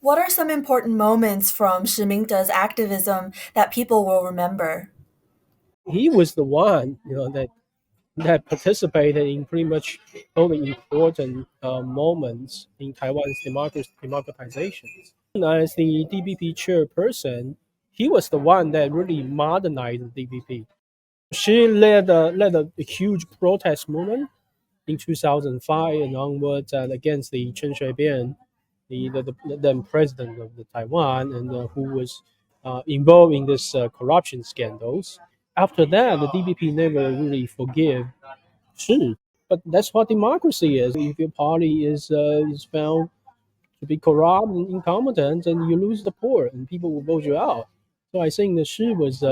What are some important moments from Shih Ming-teh's activism that people will remember? He was the one, that participated in pretty much all the important moments in Taiwan's democratization. As the DPP chairperson, he was the one that really modernized the DPP. She led a huge protest movement in 2005 and onwards against the Chen Shui-bian, the then president of the Taiwan, and who was involved in this corruption scandals. After that, the DPP never really forgive Shi. But that's what democracy is. If your party is found to be corrupt and incompetent, and you lose the support, and people will vote you out. So I think that Shi was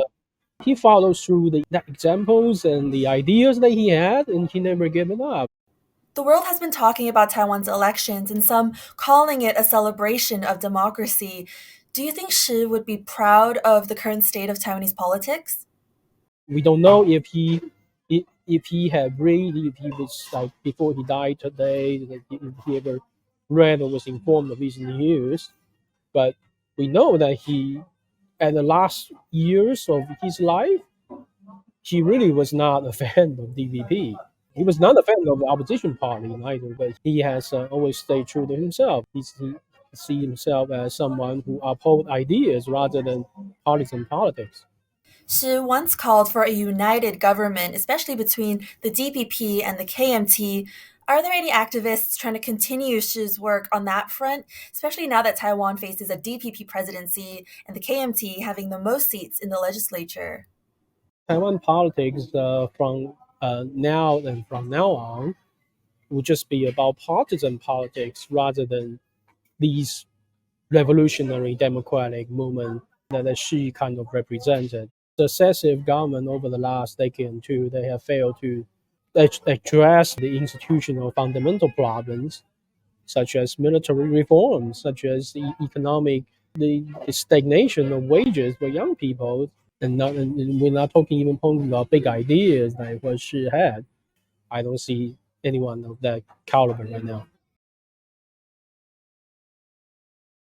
he followed through the examples and the ideas that he had, and he never given up. The world has been talking about Taiwan's elections and some calling it a celebration of democracy. Do you think Shi would be proud of the current state of Taiwanese politics? We don't know if he had read, if he was like before he died today, if he ever read or was informed of these news. But we know that he, at the last years of his life, he really was not a fan of DVP. He was not a fan of the opposition party either, but he has always stayed true to himself. He see himself as someone who uphold ideas rather than partisan politics. Shi once called for a united government, especially between the DPP and the KMT. Are there any activists trying to continue Shi's work on that front, especially now that Taiwan faces a DPP presidency and the KMT having the most seats in the legislature? Taiwan politics from now on will just be about partisan politics rather than these revolutionary democratic movement that she kind of represented. Successive government over the last decade and two, they have failed to address the institutional fundamental problems, such as military reforms, such as the economic, the stagnation of wages for young people, and we're not talking about big ideas like what she had. I don't see anyone of that caliber right now.